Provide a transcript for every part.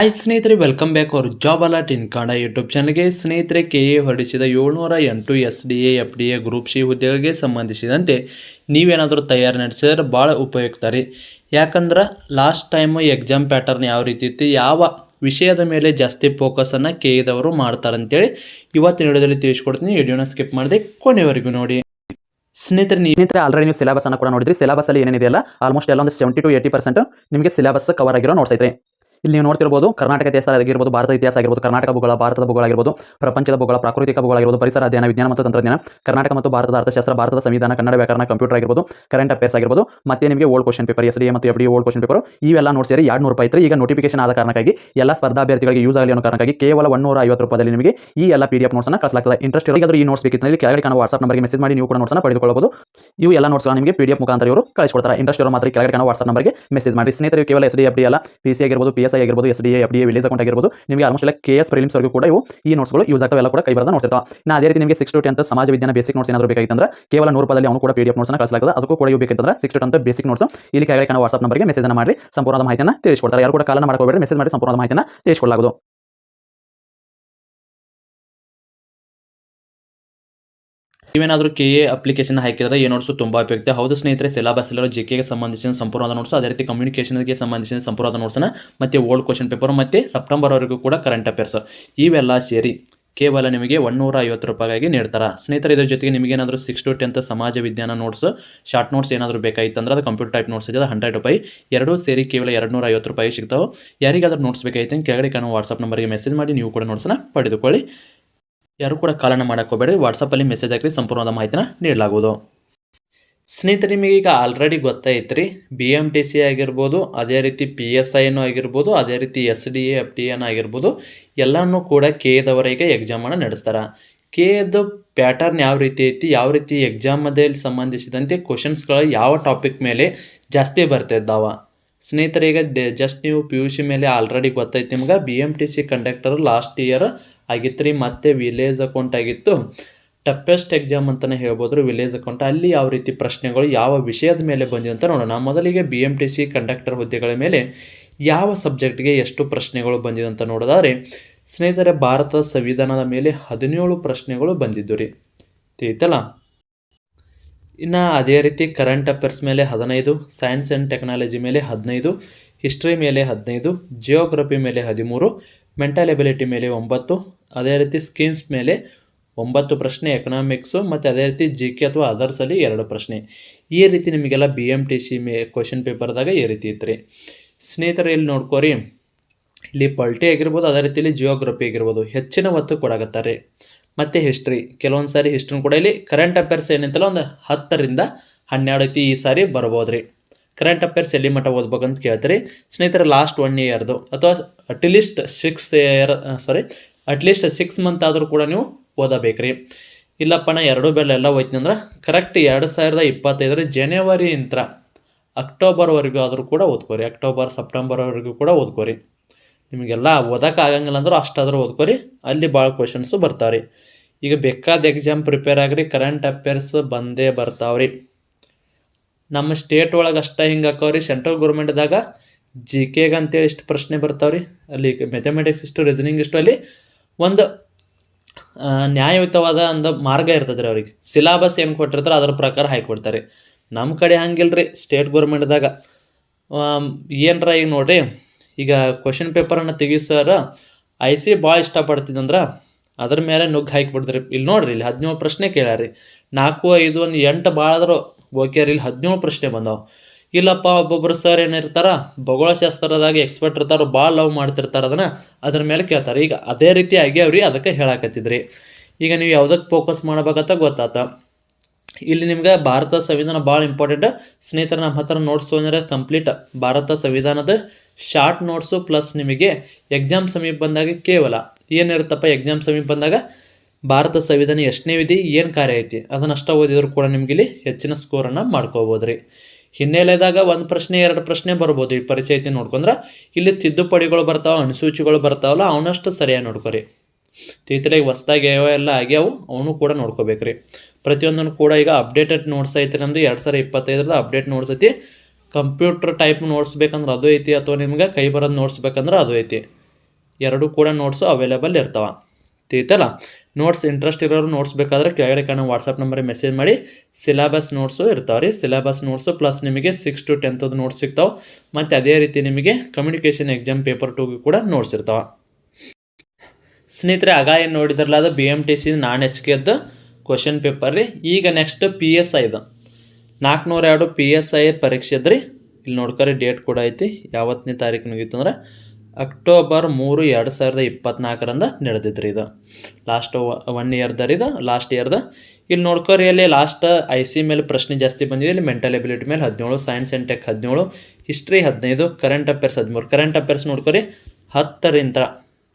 Hi ಸ್ನೇಹಿತರೆ, welcome back hour job alert ಇನ್ Kannada YouTube ಚಾನಲ್ಗೆ. ಸ್ನೇಹಿತರೆ, ಕೆಎ ಹೊರಡಿಸಿದ 708 SDA FDA ಗ್ರೂಪ್ ಸಿ ಹುದ್ದೆಗಳಿಗೆ ಸಂಬಂಧಿಸಿದಂತೆ ನೀವೇನಾದರೂ ತಯಾರಿ ನಡೆಸಿದ್ರೆ ಭಾಳ ಉಪಯುಕ್ತ ರೀ. ಯಾಕಂದ್ರೆ ಲಾಸ್ಟ್ ಟೈಮು ಎಕ್ಸಾಮ್ ಪ್ಯಾಟರ್ನ್ ಯಾವ ರೀತಿ ಇತ್ತು, ಯಾವ ವಿಷಯದ ಮೇಲೆ ಜಾಸ್ತಿ ಫೋಕಸನ್ನು ಕೆಎದವರು ಮಾಡ್ತಾರಂತೇಳಿ ಇವತ್ತಿನ ವಿಡಿಯೋದಲ್ಲಿ ತಿಳಿಸ್ಕೊಡ್ತೀನಿ. ವಿಡಿಯೋನ ಸ್ಕಿಪ್ ಮಾಡದೆ ಕೊನೆವರೆಗೂ ನೋಡಿ. ಸ್ನೇಹಿತರೆ ಆಲ್ರೆಡಿ ನೀವು ಸಿಲೆಬಸ್ ಅನ್ನು ಕೂಡ ನೋಡಿದ್ರಿ. ಸಿಲೆಬಸ್ ಅಲ್ಲಿ ಏನಿದೆಯಲ್ಲ ಆಲ್ಮೋಸ್ಟ್ ಎಲ್ಲ ಒಂದು 70 to 80% ನಿಮಗೆ ಸಿಲೆಬಸ್ ಕವರ್ ಆಗಿರೋ ನೋಟ್ಸ್ ಐತ್ರಿ. ಇಲ್ಲಿ ನೀವು ನೋಡ್ತಿರ್ಬೋದು, ಕರ್ನಾಟಕ ಇತಿಹಾಸ ಆಗಿರ್ಬೋದು, ಭಾರತ ಇತಿಹಾಸ ಆಗಿರ್ಬೋದು, ಕರ್ನಾಟಕ ಭೂಗೋಳ, ಭಾರತದ ಭೂಗೋಳ ಆಗಿರ್ಬೋದು, ಪ್ರಪಂಚದ ಭೂಗೋಳ, ಪ್ರಾಕೃತಿಕ ಭೂಗೋಳ ಆಗಿರ್ಬೋದು, ಪರಿಸರ ಅಧ್ಯಯನ, ವಿಜ್ಞಾನ ಮತ್ತು ತಂತ್ರಜ್ಞಾನ, ಕರ್ನಾಟಕ ಮತ್ತು ಭಾರತದ ಅರ್ಥಶಾಸ್ತ್ರ, ಭಾರತದ ಸಂವಿಧಾನ, ಕನ್ನಡ ವ್ಯಾಕರಣ, ಕಂಪ್ಯೂಟರ್ ಆಗಿರ್ಬೋದು, ಕರೆಂಟ್ ಅಫೇರ್ಸ್ ಆಗಿರ್ಬೋದು, ಮತ್ತೆ ನಿಮಗೆ ಓಲ್ಡ್ ಕ್ವಶ್ಚನ್ ಪೇಪರ್, SDA ಮತ್ತು FDA ಓಲ್ಡ್ ಕ್ವಶ್ಚನ್ ಪೇಪರ್ ಇವೆಲ್ಲ ನೋಟ್ಸ್ ಸೇರಿ 200 ರೂಪಾಯಿ ಇತ್ತು. ಈಗ ನೋಟಿಫಿಕೇಶನ್ ಆದ ಕಾರಣಕ್ಕಾಗಿ ಎಲ್ಲ ಸ್ಪರ್ಧಾ ಅಭ್ಯರ್ಥಿಗಳಿಗೆ ಯೂಸ್ ಆಗಲಿ ಅನ್ನೋ ಕಾರಣಕ್ಕಾಗಿ ಕೇವಲ 150 ರೂಪಾಯಿದಲ್ಲಿ ನಿಮಗೆ ಈ ಎಲ್ಲ PDF ನೋಟ್ಸ್ ಅನ್ನು ಕಳಿಸಲಾಗ್ತದೆ. ಇಂಟ್ರೆಸ್ಟ್ ಇರೋದು ಈ ನೋಟ್ಸ್ ಬೇಕಿತ್ತು ಇಲ್ಲಿ ಕೆಳಗಡೆ ಕಾಣುವ ವಾಟ್ಸ್ಆಪ್ ನಂಬರ್ಗೆ ಮೆಸೇಜ್ ಮಾಡಿ ನೀವು ಕೂಡ ನೋಟ್ಸ್ ಅನ್ನು ಪಡೆದುಕೊಳ್ಳಬಹುದು. ಇವು ಎಲ್ಲ ನೋಟ್ಸ್ ನಿಮಗೆ PDF ಮುಖಾಂತರ ಇವರು ಕಳಿಸ್ಕೊಡ್ತಾರೆ. ಇಂಟ್ರೆಸ್ಟ್ ಇರೋ ಮಾತ್ರ ಕೆಳಗಡೆ ಕಾಣುವ ವಾಟ್ಸ್ಆಪ್ ನಂಬರ್ಗೆ ಮೆಸೇಜ್ ಮಾಡಿ. ಸ್ನೇಹಿತರೆ, ಕೇವಲ SDA FDA ಅಲ್ಲ, PC ಆಗಿರ್ಬೋದು, PSI ಆಗಿರ್ಬೋದು, SDA FDA ವಿಲೇಜ್ ಅಕೌಂಟ್ ಆಗಿರ್ಬೋದು, ನಿಮಗೆ ಆಲ್ಮೋಸ್ಟ್ ಎಲ್ಲ KS ಪ್ರಿಲಿಮ್ಸ್ ವರೆಗೂ ಕೂಡ ಈ ನೋಟ್ಸ್ಗಳು ಯೂಸ್ ಆಗ್ತವೆ. ಎಲ್ಲ ಕೂಡ ಕೈ ಬರದ ನೋಟ್ಸ್ ಇರ್ತಾವೆ. ನಾ ಅದೇ ರೀತಿ ನಿಮಗೆ 6 to 10th ಸಮಾಜ ವಿಜ್ಞಾನ ಬೇಸಿಕ್ ನೋಟ್ಸ್ ಏನಾದರೂ ಬೇಕಾಗಿತ್ತಂದ್ರೆ ಕೇವಲ 100 ರೂಪಾಯಿದಲ್ಲಿ ಅವನು ಕೂಡ PDF ನೋಟ್ಸ್ ಅನ್ನು ಕಳಿಸಲಾಗ್ತದೆ. ಅದಕ್ಕೂ ಕೂಡ ಇವು ಬೇಕಂತಂದ್ರೆ 6 to 10th ಬೇಸಿಕ್ ನೋಟ್ಸ್ ಇಲ್ಲಿ ಕೆಳಗಡೆ ಕಾಣುವ ವಾಟ್ಸ್ಆಪ್ ನಂಬರ್ಗೆ ಮೆಸೇಜ್ ಅನ್ನು ಮಾಡಿ ಸಂಪೂರ್ಣ ಮಾಹಿತಿಯನ್ನು ತಿಳಿಸ್ಕೊಡ್ತಾರೆ. ಯಾರು ಕೂಡ ಕಾಲನ ಮಾಡ್ಕೋಬೇಡಿ, ಮೆಸೇಜ್ ಮಾಡಿ ಸಂಪೂರ್ಣ ಮಾಹಿತಿಯನ್ನು ತಿಳಿಸ್ಕೊಡಲಾಗುವುದು. ನೀವೇನಾದರೂ KA ಅಪ್ಲಿಕೇಶನ್ ಹಾಕಿದರೆ ಈ ನೋಟ್ಸು ತುಂಬ ಉಪಯುಕ್ತ. ಹೌದು ಸ್ನೇಹಿತರೆ, ಸಿಲೆಬಸ್ ಇರೋ GKಗೆ ಸಂಬಂಧಿಸಿದ ಸಂಪೂರ್ಣವಾದ ನೋಟ್ಸ್, ಅದೇ ರೀತಿ ಕಮ್ಯುನಿಕೇಷನ್ಗೆ ಸಂಬಂಧಿಸಿದ ಸಂಪೂರ್ಣವಾದ ನೋಟ್ಸನ್ನು ಮತ್ತು ಓಲ್ಡ್ ಕ್ವಶನ್ ಪೇಪರ್ ಮತ್ತು ಸೆಪ್ಟೆಂಬರ್ವರೆಗೂ ಕೂಡ ಕರೆಂಟ್ ಅಫೇರ್ಸ್ ಇವೆಲ್ಲ ಸೇರಿ ಕೇವಲ ನಿಮಗೆ 150 ರೂಪಾಯಿಗಾಗಿ ನೀಡ್ತಾರೆ. ಸ್ನೇಹಿತರೆ, ಇದ್ರ ಜೊತೆಗೆ ನಿಮಗೇನಾದರೂ 6 to 10th ಸಮಾಜ ವಿಜ್ಞಾನ ನೋಟ್ಸ್, ಶಾರ್ಟ್ ನೋಟ್ಸ್ ಏನಾದರೂ ಬೇಕಾಗಿತ್ತಂದ್ರೆ ಅದು ಕಂಪ್ಯೂಟರ್ ಟೈಪ್ ನೋಟ್ಸ್ ಇದೆ, 100 ರೂಪಾಯಿ. ಎರಡೂ ಸೇರಿ ಕೇವಲ 250 ರೂಪಾಯಿ ಸಿಗ್ತಾವೆ. ಯಾರಿಗಾದ್ರೂ ನೋಟ್ಸ್ ಬೇಕಾಗಿತ್ತು ಕೆಳಗಡೆ ಕಾಣುವ ವಾಟ್ಸಪ್ ನಂಬರ್ಗೆ ಮೆಸೇಜ್ ಮಾಡಿ ನೀವು ಕೂಡ ನೋಟ್ಸನ್ನು ಪಡೆದುಕೊಳ್ಳಿ. ಯಾರು ಕೂಡ ಕಾಲನ್ನು ಮಾಡೋಕ್ಕೆ ಹೋಗಬೇಡಿ, ವಾಟ್ಸಪ್ಪಲ್ಲಿ ಮೆಸೇಜ್ ಹಾಕಿ ಸಂಪೂರ್ಣವಾದ ಮಾಹಿತಿನ ನೀಡಲಾಗುವುದು. ಸ್ನೇಹಿತರೆ, ನಿಮಗೆ ಈಗ ಆಲ್ರೆಡಿ ಗೊತ್ತಾಯ್ತು ರೀ, BMTC ಆಗಿರ್ಬೋದು, ಅದೇ ರೀತಿ PSIನೂ ಆಗಿರ್ಬೋದು, ಅದೇ ರೀತಿ SDA FDAನೂ ಆಗಿರ್ಬೋದು, ಎಲ್ಲನೂ ಕೂಡ KAದವರಿಗೆ ಎಕ್ಸಾಮನ್ನು ನಡೆಸ್ತಾರೆ. KAದು ಪ್ಯಾಟರ್ನ್ ಯಾವ ರೀತಿ ಐತಿ, ಯಾವ ರೀತಿ ಎಕ್ಸಾಮದಲ್ಲಿ ಸಂಬಂಧಿಸಿದಂತೆ ಕ್ವಶನ್ಸ್ಗಳು ಯಾವ ಟಾಪಿಕ್ ಮೇಲೆ ಜಾಸ್ತಿ ಬರ್ತಿದ್ದಾವ. ಸ್ನೇಹಿತರೆ, ಈಗ ಜಸ್ಟ್ ನೀವು PUC ಮೇಲೆ ಆಲ್ರೆಡಿ ಗೊತ್ತೈತಿ ನಿಮ್ಗೆ. BMTC ಕಂಡಕ್ಟರ್ ಲಾಸ್ಟ್ ಇಯರ್ ಆಗಿತ್ತು ರೀ, ಮತ್ತು ವಿಲೇಜ್ ಅಕೌಂಟ್ ಆಗಿತ್ತು. ಟಫೆಸ್ಟ್ ಎಕ್ಸಾಮ್ ಅಂತಲೇ ಹೇಳ್ಬೋದು ರೀ ವಿಲೇಜ್ ಅಕೌಂಟ್. ಅಲ್ಲಿ ಯಾವ ರೀತಿ ಪ್ರಶ್ನೆಗಳು ಯಾವ ವಿಷಯದ ಮೇಲೆ ಬಂದಿದೆ ಅಂತ ನೋಡೋಣ. ಮೊದಲಿಗೆ BMTC ಕಂಡಕ್ಟರ್ ಹುದ್ದೆಗಳ ಮೇಲೆ ಯಾವ ಸಬ್ಜೆಕ್ಟ್ಗೆ ಎಷ್ಟು ಪ್ರಶ್ನೆಗಳು ಬಂದಿದೆ ಅಂತ ನೋಡೋದಾದ್ರೆ, ಸ್ನೇಹಿತರೆ, ಭಾರತದ ಸಂವಿಧಾನದ ಮೇಲೆ 17 ಪ್ರಶ್ನೆಗಳು ಬಂದಿದ್ದು ರೀ, ತಿಳಿತಲ್ಲ. ಇನ್ನು ಅದೇ ರೀತಿ ಕರೆಂಟ್ ಅಫೇರ್ಸ್ ಮೇಲೆ 15, ಸೈನ್ಸ್ ಆ್ಯಂಡ್ ಟೆಕ್ನಾಲಜಿ ಮೇಲೆ 15, ಹಿಸ್ಟ್ರಿ ಮೇಲೆ 15, ಜಿಯೋಗ್ರಫಿ ಮೇಲೆ 13, ಮೆಂಟಲ್ ಎಬಿಲಿಟಿ ಮೇಲೆ 9, ಅದೇ ರೀತಿ ಸ್ಕೀಮ್ಸ್ ಮೇಲೆ 9 ಪ್ರಶ್ನೆ, ಎಕನಾಮಿಕ್ಸು ಮತ್ತು ಅದೇ ರೀತಿ GK ಅಥವಾ ಅದರ್ಸಲ್ಲಿ 2 ಪ್ರಶ್ನೆ. ಈ ರೀತಿ ನಿಮಗೆಲ್ಲ BMTC ಕ್ವಶನ್ ಪೇಪರ್ದಾಗ ಈ ರೀತಿ ಇತ್ತು ರೀ. ಸ್ನೇಹಿತರೆ, ಇಲ್ಲಿ ನೋಡ್ಕೋರಿ, ಇಲ್ಲಿ ಪೊಲಿಟಿ ಆಗಿರ್ಬೋದು, ಅದೇ ರೀತಿಯಲ್ಲಿ ಜಿಯೋಗ್ರಫಿ ಆಗಿರ್ಬೋದು ಹೆಚ್ಚಿನ ಒತ್ತು ಕೊಡಾಕತ್ತಾರೆ. ಮತ್ತು ಹಿಸ್ಟ್ರಿ, ಕೆಲವೊಂದು ಸಾರಿ ಹಿಸ್ಟ್ರಿನ ಕೂಡ ಇಲ್ಲಿ ಕರೆಂಟ್ ಅಫೇರ್ಸ್ ಏನಂತಲ್ಲ ಒಂದು 10 ರಿಂದ 12 ಐತಿ ಈ ಸಾರಿ ಬರ್ಬೋದು ರೀ. ಕರೆಂಟ್ ಅಫೇರ್ಸ್ ಎಲ್ಲಿ ಮಟ್ಟ ಓದ್ಬೇಕಂತ ಕೇಳ್ತೀರಿ ಸ್ನೇಹಿತರೆ, ಲಾಸ್ಟ್ 1 ಇಯರ್ದು ಅಥವಾ ಅಟ್ಲೀಸ್ಟ್ 6 ಮಂತ್ ಆದರೂ ಕೂಡ ನೀವು ಓದಬೇಕು ರೀ. ಇಲ್ಲಪ್ಪ ನಾ 2 ಬೆಲ್ಲ ಎಲ್ಲ ಹೋಯ್ತೀನಿ ಅಂದ್ರೆ ಕರೆಕ್ಟ್ 2025 ಜನವರಿಯಿಂದ ಅಕ್ಟೋಬರ್ವರೆಗೂ ಆದರೂ ಕೂಡ ಓದ್ಕೋರಿ. ಅಕ್ಟೋಬರ್ ಸೆಪ್ಟೆಂಬರ್ವರೆಗೂ ಕೂಡ ಓದ್ಕೋರಿ. ನಿಮಗೆಲ್ಲ ಓದೋಕೆ ಆಗಂಗಿಲ್ಲ ಅಂದರೂ ಅಷ್ಟಾದರೂ ಓದ್ಕೋರಿ, ಅಲ್ಲಿ ಭಾಳ ಕ್ವಶನ್ಸು ಬರ್ತಾವೆ ರೀ. ಈಗ ಬೇಕಾದ ಎಕ್ಸಾಮ್ ಪ್ರಿಪೇರ್ ಆಗಿರಿ, ಕರೆಂಟ್ ಅಫೇರ್ಸ್ ಬಂದೇ ಬರ್ತಾವ್ರಿ. ನಮ್ಮ ಸ್ಟೇಟ್ ಒಳಗೆ ಅಷ್ಟೇ ಹಿಂಗೆ ಹಾಕವ್ರಿ. ಸೆಂಟ್ರಲ್ ಗೌರ್ಮೆಂಟ್ದಾಗ GKಗೆ ಅಂತೇಳಿ ಇಷ್ಟು ಪ್ರಶ್ನೆ ಬರ್ತಾವ್ರಿ. ಅಲ್ಲಿ ಮ್ಯಾಥಮೆಟಿಕ್ಸ್ ಇಷ್ಟು, ರೀಸನಿಂಗ್ ಇಷ್ಟು, ಅಲ್ಲಿ ಒಂದು ನ್ಯಾಯಯುತವಾದ ಒಂದು ಮಾರ್ಗ ಇರ್ತದೆ ರೀ. ಅವ್ರಿಗೆ ಸಿಲೆಬಸ್ ಏನು ಕೊಟ್ಟಿರ್ತಾರೆ ಅದರ ಪ್ರಕಾರ ಹಾಕಿಕೊಡ್ತಾರೆ. ನಮ್ಮ ಕಡೆ ಹಂಗಿಲ್ಲ ರೀ. ಸ್ಟೇಟ್ ಗೌರ್ಮೆಂಟ್ದಾಗ ಏನರ ಈಗ ನೋಡಿರಿ, ಈಗ ಕ್ವಶನ್ ಪೇಪರನ್ನು ತೆಗಿಸೋರ IC ಭಾಳ ಇಷ್ಟಪಡ್ತಿದ್ದಂದ್ರೆ ಅದ್ರ ಮೇಲೆ ನುಗ್ಗಿ ಹಾಕಿಬಿಡ್ತಾರೆ. ಇಲ್ಲಿ ನೋಡಿರಿ, ಇಲ್ಲಿ 17 ಪ್ರಶ್ನೆ ಕೇಳ್ಯಾರಿ. 4, 5, 1, 8 ಭಾಳ ಆದರೂ ಓಕೆ ರೀ. ಇಲ್ಲಿ 17 ಪ್ರಶ್ನೆ ಬಂದವು. ಇಲ್ಲಪ್ಪ ಒಬ್ಬೊಬ್ಬರು ಸರ್ ಏನಿರ್ತಾರ, ಭೂಗೋಳಶಾಸ್ತ್ರದಾಗ ಎಕ್ಸ್ಪರ್ಟ್ ಇರ್ತಾರೋ, ಭಾಳ ಲವ್ ಮಾಡ್ತಿರ್ತಾರೆ, ಅದ್ರ ಮೇಲೆ ಕೇಳ್ತಾರೆ. ಈಗ ಅದೇ ರೀತಿ ಆಗ್ಯಾವ್ರಿ, ಅದಕ್ಕೆ ಹೇಳಾಕತ್ತಿದ್ರಿ. ಈಗ ನೀವು ಯಾವುದಕ್ಕೆ ಫೋಕಸ್ ಮಾಡ್ಬೇಕಂತ ಗೊತ್ತಾತ. ಇಲ್ಲಿ ನಿಮ್ಗೆ ಭಾರತ ಸಂವಿಧಾನ ಭಾಳ ಇಂಪಾರ್ಟೆಂಟ್. ಸ್ನೇಹಿತರೆ, ನಮ್ಮ ಹತ್ರ ನೋಟ್ಸ್ ಅಂದರೆ ಕಂಪ್ಲೀಟ್ ಭಾರತ ಸಂವಿಧಾನದ ಶಾರ್ಟ್ ನೋಟ್ಸು ಪ್ಲಸ್ ನಿಮಗೆ ಎಕ್ಸಾಮ್ ಸಮೀಪ ಬಂದಾಗ ಕೇವಲ ಏನಿರುತ್ತಪ್ಪ, ಎಕ್ಸಾಮ್ ಸಮೀಪ ಬಂದಾಗ ಭಾರತ ಸಂವಿಧಾನ ಎಷ್ಟನೇ ವಿಧಿ, ಏನು ಕಾರ್ಯ ಐತಿ ಅದನ್ನಷ್ಟು ಓದಿದ್ರು ಕೂಡ ನಿಮ್ಗೆ ಇಲ್ಲಿ ಹೆಚ್ಚಿನ ಸ್ಕೋರನ್ನು ಮಾಡ್ಕೋಬೋದು ರೀ. ಹಿನ್ನೆಲೆದಾಗ 1 ಪ್ರಶ್ನೆ 2 ಪ್ರಶ್ನೆ ಬರ್ಬೋದು. ಈ ಪರಿಚಯ ಐತಿ ನೋಡ್ಕೊಂಡ್ರೆ ಇಲ್ಲಿ ತಿದ್ದುಪಡಿಗಳು ಬರ್ತಾವೆ, ಅನುಸೂಚಿಗಳು ಬರ್ತಾವಲ್ಲ, ಅವನಷ್ಟು ಸರಿಯಾಗಿ ನೋಡ್ಕೊರಿ. ತಿಳ್ತಿಲಾಗಿ ಹೊಸ್ದಾಗಿ ಎಲ್ಲ ಆಗ್ಯಾವು, ಅವನು ಕೂಡ ನೋಡ್ಕೋಬೇಕ್ರಿ. ಪ್ರತಿಯೊಂದನ್ನು ಕೂಡ ಈಗ ಅಪ್ಡೇಟೆಡ್ ನೋಟ್ಸ್ ಐತಿ. ನಮ್ಮದು 2025 ಅಪ್ಡೇಟ್ ನೋಟ್ಸ್ ಐತಿ. ಕಂಪ್ಯೂಟರ್ ಟೈಪ್ ನೋಟ್ಸ್ ಬೇಕಂದ್ರೆ ಅದು ಐತಿ, ಅಥವಾ ನಿಮ್ಗೆ ಕೈ ಬರೋದು ನೋಟ್ಸ್ ಬೇಕಂದ್ರೆ ಅದು ಐತಿ. ಎರಡೂ ಕೂಡ ನೋಟ್ಸು ಅವೈಲೇಬಲ್ ಇರ್ತಾವೆ. ತಿಳಿತಲ್ಲ. ನೋಟ್ಸ್ ಇಂಟ್ರೆಸ್ಟ್ ಇರೋರು ನೋಟ್ಸ್ ಬೇಕಾದ್ರೆ ಕೆಳಗಡೆ ಕಾಣೋ ವಾಟ್ಸಪ್ ನಂಬರಿಗೆ ಮೆಸೇಜ್ ಮಾಡಿ. ಸಿಲೆಬಸ್ ನೋಟ್ಸು ಇರ್ತಾವೆ ರೀ. ಸಿಲೆಬಸ್ ನೋಟ್ಸು ಪ್ಲಸ್ ನಿಮಗೆ 6 to 10th ನೋಟ್ಸ್ ಸಿಗ್ತಾವೆ. ಮತ್ತು ಅದೇ ರೀತಿ ನಿಮಗೆ ಕಮ್ಯುನಿಕೇಷನ್ ಎಕ್ಸಾಮ್ ಪೇಪರ್ 2ಗೆ ಕೂಡ ನೋಟ್ಸ್ ಇರ್ತಾವೆ. ಸ್ನೇಹಿತರೆ, ಆಗ ಏನು ನೋಡಿದ್ರಲ್ಲ ಅದು BMTC ನಾನ್ HKದ್ದು ಕ್ವಶನ್ ಪೇಪರ್ ರೀ. ಈಗ ನೆಕ್ಸ್ಟ್ PSI ಇದು 402 PSI ಪರೀಕ್ಷೆ ಅದ್ರಿ. ಇಲ್ಲಿ ನೋಡ್ಕೊರಿ, ಡೇಟ್ ಕೂಡ ಐತಿ. ಯಾವತ್ತನೇ ತಾರೀಕು ಮುಗೀತು ಅಂದ್ರೆ October 3, 2024 ನಡೆದಿದ್ರಿ. ಇದು ಲಾಸ್ಟ್ 1 ಇಯರ್ದರಿ. ಇದು ಲಾಸ್ಟ್ ಇಯರ್ದ. ಇಲ್ಲಿ ನೋಡ್ಕೊರಿ, ಅಲ್ಲಿ ಲಾಸ್ಟ್ IC ಮೇಲೆ ಪ್ರಶ್ನೆ ಜಾಸ್ತಿ ಬಂದಿದೆ. ಇಲ್ಲಿ ಮೆಂಟಲ್ ಎಬಿಲಿಟಿ ಮೇಲೆ 17, science and tech 17, history 15, current affairs 13. Current affairs ನೋಡ್ಕೊರಿ 10ರಿಂದ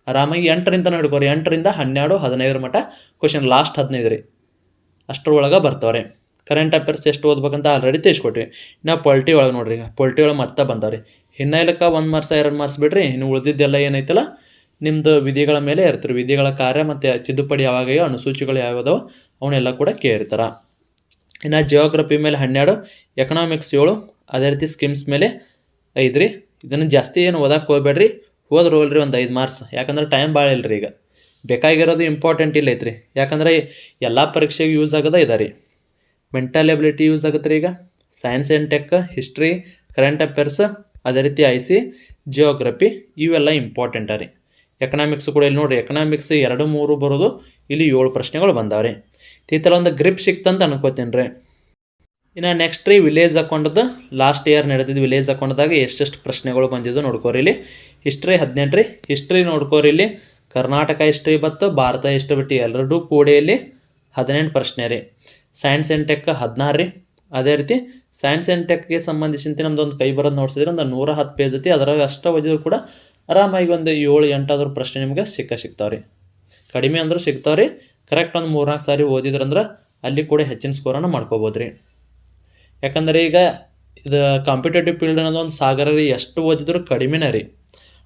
ಆರಾಮಾಗಿ 8ರಿಂದ ನೋಡ್ಕೊರಿ. 8ರಿಂದ 12, 15 ಮಟ್ಟ ಕ್ವಶನ್. ಲಾಸ್ಟ್ 15 ರೀ, ಅಷ್ಟರೊಳಗೆ ಬರ್ತಾವ್ರಿ. ಕರೆಂಟ್ ಅಫೇರ್ಸ್ ಎಷ್ಟು ಓದ್ಬೇಕಂತ ಆಲ್ರೆಡಿ ತಿಳಿಸ್ಕೊಟ್ವಿ. ನಾವು ಪೊಲಿಟಿ ಒಳಗೆ ನೋಡ್ರಿ, ಈಗ ಪೊಲಿಟಿ ಒಳಗೆ ಮತ್ತೆ ಬಂದಾವ್ರಿ. ಹಿನ್ನೆಲೆಕ್ಕೆ 1 ಮಾರ್ಕ್ಸ್ 2 ಮಾರ್ಕ್ಸ್ ಬಿಡ್ರಿ. ಇನ್ನು ಉಳಿದಿದ್ದೆಲ್ಲ ಏನೈತಲ್ಲ ನಿಮ್ಮದು ವಿಧಿಗಳ ಮೇಲೆ ಇರ್ತೀರಿ. ವಿಧಿಗಳ ಕಾರ್ಯ ಮತ್ತು ತಿದ್ದುಪಡಿ ಯಾವಾಗ ಅನುಸೂಚಿಗಳು ಯಾವ್ಯಾವ ಅವನ್ನೆಲ್ಲ ಕೂಡ ಕೇಳಿರ್ತಾರೆ. ಇನ್ನು ಜಿಯೋಗ್ರಫಿ ಮೇಲೆ 12, ಎಕನಾಮಿಕ್ಸ್ 7, ಅದೇ ರೀತಿ ಸ್ಕಿಮ್ಸ್ ಮೇಲೆ 5 ರೀ. ಇದನ್ನು ಜಾಸ್ತಿ ಏನು ಓದಕ್ಕೆ ಹೋಗ್ಬೇಡ್ರಿ. ಹೋದ್ರೆ ಹೋಲ್ರಿ ಒಂದು 5 ಮಾರ್ಕ್ಸ್. ಯಾಕಂದ್ರೆ ಟೈಮ್ ಭಾಳ ಇಲ್ಲರಿ. ಈಗ ಬೇಕಾಗಿರೋದು ಇಂಪಾರ್ಟೆಂಟ್ ಇಲ್ಲ ಐತ್ರಿ. ಯಾಕಂದರೆ ಎಲ್ಲ ಪರೀಕ್ಷೆಗೆ ಯೂಸ್ ಆಗೋದ ಇದೆ ರೀ. ಮೆಂಟಲ್ ಎಬಿಲಿಟಿ ಯೂಸ್ ಆಗುತ್ತೆ ರೀ. ಈಗ science and tech, history, current affairs, ಅದೇ ರೀತಿ IC, ಜಿಯೋಗ್ರಫಿ ಇವೆಲ್ಲ ಇಂಪಾರ್ಟೆಂಟ ರೀ. ಎಕನಾಮಿಕ್ಸ್ ಕೂಡ ಇಲ್ಲಿ ನೋಡಿರಿ, ಎಕನಾಮಿಕ್ಸ್ 2, 3 ಬರೋದು. ಇಲ್ಲಿ 7 ಪ್ರಶ್ನೆಗಳು ಬಂದಾವ್ರಿ. ಈ ಥರ ಒಂದು ಗ್ರಿಪ್ ಸಿಕ್ತಂತ ಅನ್ಕೋತೀನಿ ರೀ. ಇನ್ನು ನೆಕ್ಸ್ಟ್ ರೀ ವಿಲೇಜ್ ಅಕೌಂಟದ್ದು. ಲಾಸ್ಟ್ ಇಯರ್ ನಡೆದಿದ್ದು ವಿಲೇಜ್ ಅಕೌಂಟ್ದಾಗ ಎಷ್ಟೆಷ್ಟು ಪ್ರಶ್ನೆಗಳು ಬಂದಿದ್ದು ನೋಡ್ಕೋರಿ. ಇಲ್ಲಿ ಹಿಸ್ಟ್ರಿ 18 ರೀ. ಹಿಸ್ಟ್ರಿ ನೋಡ್ಕೋರಿ, ಇಲ್ಲಿ ಕರ್ನಾಟಕ ಹಿಸ್ಟ್ರಿ ಬತ್ತು, ಭಾರತ ಹಿಸ್ಟ್ರಿ ಬಿಟ್ಟು ಎರಡೂ ಕೂಡಿಯಲ್ಲಿ 18 ಪ್ರಶ್ನೆ ರೀ. ಸೈನ್ಸ್ ಆ್ಯಂಡ್ ಟೆಕ್ 16 ರೀ. ಅದೇ ರೀತಿ ಸೈನ್ಸ್ ಆ್ಯಂಡ್ ಟೆಕ್ಗೆ ಸಂಬಂಧಿಸಿದಂತೆ ನಮ್ದೊಂದು ಕೈ ಬರೋದು ನೋಡ್ಸಿದ್ರೆ ಒಂದು 110 ಪೇಜ್ ಐತಿ. ಅದರಾಗ ಅಷ್ಟು ಓದಿದ್ರು ಕೂಡ ಆರಾಮಾಗಿ ಒಂದು 7-8 ಪ್ರಶ್ನೆ ನಿಮಗೆ ಸಿಗ್ತಾವೆ ರೀ. ಕಡಿಮೆ ಅಂದರೂ ಸಿಗ್ತಾವೆ ರೀ. ಕರೆಕ್ಟ್ ಒಂದು 3-4 ಸಾರಿ ಓದಿದ್ರಂದ್ರೆ ಅಲ್ಲಿ ಕೂಡ ಹೆಚ್ಚಿನ ಸ್ಕೋರನ್ನು ಮಾಡ್ಕೋಬೋದು ರೀ. ಯಾಕಂದರೆ ಈಗ ಇದು ಕಾಂಪಿಟೇಟಿವ್ ಫೀಲ್ಡ್ ಅನ್ನೋದು ಒಂದು ಸಾಗರ ರೀ. ಎಷ್ಟು ಓದಿದ್ರು ಕಡಿಮೆನೇ ರೀ.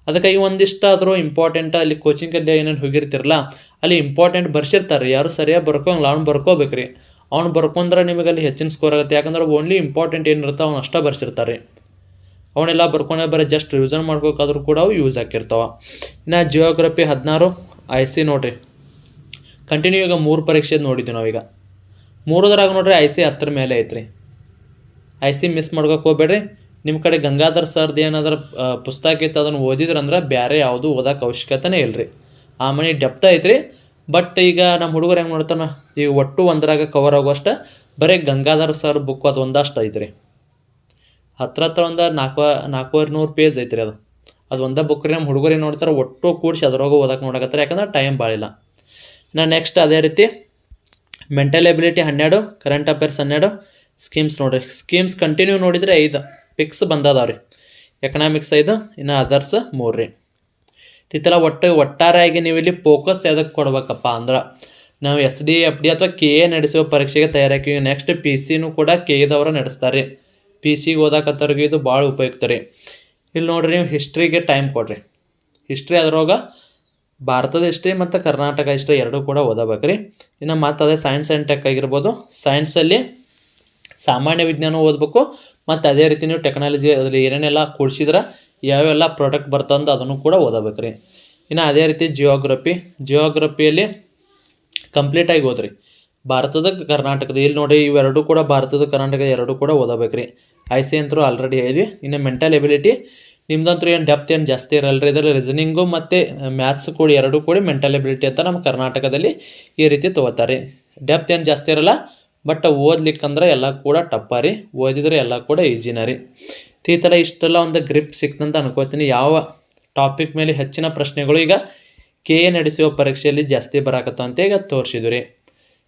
ಅದಕ್ಕಾಗಿ ಒಂದಿಷ್ಟು ಆದರೂ ಇಂಪಾರ್ಟೆಂಟ್ ಅಲ್ಲಿ ಕೋಚಿಂಗಲ್ಲಿ ಏನೇನು ಹೋಗಿರ್ತಿರಲ್ಲ ಅಲ್ಲಿ ಇಂಪಾರ್ಟೆಂಟ್ ಬರ್ಸಿರ್ತಾರೆ ರೀ. ಯಾರು ಸರಿಯಾಗಿ ಬರ್ಕೋಂಗಿಲ್ಲ, ಅವ್ನು ಬರ್ಕೋಬೇಕು ರೀ. ಅವ್ನು ಬರ್ಕೊಂಡ್ರೆ ನಿಮಗೆ ಅಲ್ಲಿ ಹೆಚ್ಚಿನ ಸ್ಕೋರ್ ಆಗುತ್ತೆ. ಯಾಕಂದ್ರೆ ಓನ್ಲಿ ಇಂಪಾರ್ಟೆಂಟ್ ಏನಿರುತ್ತೆ ಅವ್ನು ಅಷ್ಟೇ ಬರ್ಸಿರ್ತಾರೆ ರೀ. ಅವನ್ನೆಲ್ಲ ಬರ್ಕೊಂಡೆ ಬರೀ ಜಸ್ಟ್ ರಿವಿಷನ್ ಮಾಡ್ಕೋಕಾದ್ರೂ ಕೂಡ ಅವು ಯೂಸ್ ಆಗಿರ್ತಾವೆ. ಇನ್ನು ಜಿಯೋಗ್ರಫಿ 16, IC ನೋಡಿರಿ ಕಂಟಿನ್ಯೂ ಈಗ 3 ಪರೀಕ್ಷೆ ನೋಡಿದ್ವಿ ನಾವೀಗ. 3ದ್ರಾಗ ನೋಡ್ರಿ IC 10 ಮೇಲೆ ಐತ್ರಿ. IC ಮಿಸ್ ಮಾಡ್ಕೋಕೆ ಹೋಗ್ಬೇಡ್ರಿ. ನಿಮ್ಮ ಕಡೆ ಗಂಗಾಧರ್ ಸರ್ದು ಏನಾದ್ರೂ ಪುಸ್ತಕ ಇತ್ತು ಅದನ್ನು ಓದಿದ್ರಂದ್ರೆ ಬೇರೆ ಯಾವುದು ಓದೋಕೆ ಅವಶ್ಯಕತೆನೇ ಇಲ್ಲ ರೀ. ಆ ಮನೆ ಡೆಪ್ತ್ ಐತ್ರಿ. ಬಟ್ ಈಗ ನಮ್ಮ ಹುಡುಗರು ಹೆಂಗೆ ಮಾಡ್ತಾನೆ, ಈಗ ಒಟ್ಟು ಒಂದರಾಗ ಕವರ್ ಆಗುವಷ್ಟು ಬರೀ ಗಂಗಾಧರ್ ಸರ್ ಬುಕ್ ಅದು ಒಂದಷ್ಟು ಐತ್ರಿ. ಹತ್ರ ಒಂದು 400 ಪೇಜ್ ಐತ್ರಿ. ಅದು ಒಂದೇ ಬುಕ್ ರೀ. ನಮ್ಮ ಹುಡುಗರು ಏನು ನೋಡ್ತಾರೆ ಒಟ್ಟು ಕೂಡಿಸಿ ಅದ್ರಾಗ ಓದಕ್ಕೆ ನೋಡಕತ್ತಾರೆ. ಯಾಕಂದ್ರೆ ಟೈಮ್ ಭಾಳಿಲ್ಲ. ಇನ್ನು ನೆಕ್ಸ್ಟ್ ಅದೇ ರೀತಿ mental ability 12, current affairs 12, schemes ನೋಡಿರಿ. ಸ್ಕೀಮ್ಸ್ ಕಂಟಿನ್ಯೂ ನೋಡಿದರೆ 5 ಫಿಕ್ಸ್ ಬಂದದಾವ್ರಿ. ಎಕನಾಮಿಕ್ಸ್ 5, ಇನ್ನು ಅದರ್ಸ್ 3 ರೀ. ತಿತ್ತಲ ಒಟ್ಟಾರೆಯಾಗಿ ನೀವು ಇಲ್ಲಿ ಫೋಕಸ್ ಯಾವುದಕ್ಕೆ ಕೊಡ್ಬೇಕಪ್ಪ ಅಂದ್ರೆ ನಾವು SD, FD ಅಥವಾ KA ನಡೆಸುವ ಪರೀಕ್ಷೆಗೆ ತಯಾರಾಗಿ ನೆಕ್ಸ್ಟ್ PC ಕೂಡ KAದವರು ನಡೆಸ್ತಾರೆ. PC ಓದಾಕತ್ತವ್ರಿಗೆ ಇದು ಭಾಳ ಉಪಯುಕ್ತ ರೀ. ಇಲ್ಲಿ ನೋಡಿರಿ, ನೀವು ಹಿಸ್ಟ್ರಿಗೆ ಟೈಮ್ ಕೊಡ್ರಿ. ಹಿಸ್ಟ್ರಿ ಅದ್ರೊಳಗೆ ಭಾರತದ ಹಿಸ್ಟ್ರಿ ಮತ್ತು ಕರ್ನಾಟಕ ಹಿಸ್ಟ್ರಿ ಎರಡೂ ಕೂಡ ಓದಬೇಕು ರೀ. ಇನ್ನು ಮತ್ತು ಅದೇ ಸೈನ್ಸ್ ಆ್ಯಂಡ್ ಟೆಕ್ ಆಗಿರ್ಬೋದು. ಸೈನ್ಸಲ್ಲಿ ಸಾಮಾನ್ಯ ವಿಜ್ಞಾನ ಓದಬೇಕು. ಮತ್ತು ಅದೇ ರೀತಿ ನೀವು ಟೆಕ್ನಾಲಜಿ ಅದರಲ್ಲಿ ಏನೇನೆಲ್ಲ ಕೂಡಿಸಿದ್ರೆ ಯಾವೆಲ್ಲ ಪ್ರಾಡಕ್ಟ್ ಬರ್ತಂತ ಅದನ್ನು ಕೂಡ ಓದಬೇಕು ರೀ. ಇನ್ನು ಅದೇ ರೀತಿ ಜಿಯೋಗ್ರಫಿಯಲ್ಲಿ ಕಂಪ್ಲೀಟಾಗಿ ಓದ್ರಿ. ಭಾರತದ ಕರ್ನಾಟಕದ ಇಲ್ಲಿ ನೋಡಿ ಇವೆರಡೂ ಕೂಡ ಭಾರತದ ಕರ್ನಾಟಕ ಎರಡೂ ಕೂಡ ಓದಬೇಕು ರೀ. IC ಅಂತರೂ ಆಲ್ರೆಡಿ ಹೇಳಿದ್ವಿ. ಇನ್ನು ಮೆಂಟಲ್ ಎಬಿಲಿಟಿ ನಿಮ್ದಂತೂ ಏನು ಡೆಪ್ತ್ ಏನು ಜಾಸ್ತಿ ಇರಲ್ಲ ರೀ. ಇದರಲ್ಲಿ ರೀಸನಿಂಗು ಮತ್ತು ಮ್ಯಾಥ್ಸ್ ಕೂಡ ಎರಡೂ ಕೂಡಿ ಮೆಂಟಲ್ ಎಬಿಲಿಟಿ ಅಂತ ನಮ್ಮ ಕರ್ನಾಟಕದಲ್ಲಿ ಈ ರೀತಿ ತೊಗೋತಾರೆ. ಡೆಪ್ತ್ ಏನು ಜಾಸ್ತಿ ಇರಲ್ಲ, ಬಟ್ ಓದ್ಲಿಕ್ಕಂದ್ರೆ ಎಲ್ಲ ಕೂಡ ಟಪ್ಪ ರೀ. ಓದಿದರೆ ಎಲ್ಲ ಕೂಡ ಈಜಿನ ರೀ. ಈ ಥರ ಇಷ್ಟೆಲ್ಲ ಒಂದು ಗ್ರಿಪ್ ಸಿಕ್ತಂತ ಅನ್ಕೋತೀನಿ. ಯಾವ ಟಾಪಿಕ್ ಮೇಲೆ ಹೆಚ್ಚಿನ ಪ್ರಶ್ನೆಗಳು ಈಗ KA ನಡೆಸುವ ಪರೀಕ್ಷೆಯಲ್ಲಿ ಜಾಸ್ತಿ ಬರಾಕತ್ತಂತ ಈಗ ತೋರಿಸಿದ್ವಿ ರೀ.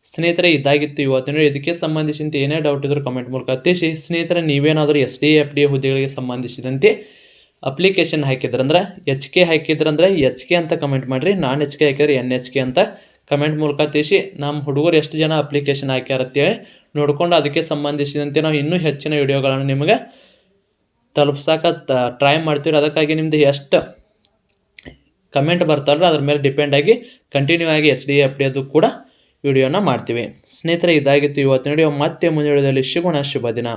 ಸ್ನೇಹಿತರೆ, ಇದಾಗಿತ್ತು ಇವತ್ತಿನ. ಇದಕ್ಕೆ ಸಂಬಂಧಿಸಿದಂತೆ ಏನೇ ಡೌಟ್ ಇದ್ರೂ ಕಮೆಂಟ್ ಮೂಲಕ ತಿಳಿಸಿ. ಸ್ನೇಹಿತರೆ, ನೀವೇನಾದರೂ SD, FD ಹುದ್ದೆಗಳಿಗೆ ಸಂಬಂಧಿಸಿದಂತೆ ಅಪ್ಲಿಕೇಶನ್ ಹಾಕಿದ್ರಂದ್ರೆ HK ಹಾಕಿದ್ರಂದ್ರೆ HK ಅಂತ ಕಮೆಂಟ್ ಮಾಡಿರಿ. ನಾನ್ HK ಹಾಕಿದ್ರೆ NHK ಅಂತ ಕಮೆಂಟ್ ಮೂಲಕ ತಿಳಿಸಿ. ನಮ್ಮ ಹುಡುಗರು ಎಷ್ಟು ಜನ ಅಪ್ಲಿಕೇಶನ್ ಹಾಕ್ಯಾರತ್ತೇಳಿ ನೋಡ್ಕೊಂಡು ಅದಕ್ಕೆ ಸಂಬಂಧಿಸಿದಂತೆ ನಾವು ಇನ್ನೂ ಹೆಚ್ಚಿನ ವಿಡಿಯೋಗಳನ್ನು ನಿಮಗೆ ತಲುಪ್ಸಕ್ಕೆ ಟ್ರೈ ಮಾಡ್ತೀವಿ. ಅದಕ್ಕಾಗಿ ನಿಮ್ಮದು ಎಷ್ಟು ಕಮೆಂಟ್ ಬರ್ತಾರಲ್ಲ ಅದ್ರ ಮೇಲೆ ಡಿಪೆಂಡ್ ಆಗಿ ಕಂಟಿನ್ಯೂ ಆಗಿ SD, FD ಅದು ಕೂಡ ವಿಡಿಯೋನ ಮಾಡ್ತೀವಿ. ಸ್ನೇಹಿತರೆ, ಇದಾಗಿತ್ತು ಇವತ್ತಿನ ವಿಡಿಯೋ. ಮತ್ತೆ ಮುಂದಿನ ವಿಡಿಯೋದಲ್ಲಿ ಸಿಗೋಣ. ಶುಭ ದಿನ.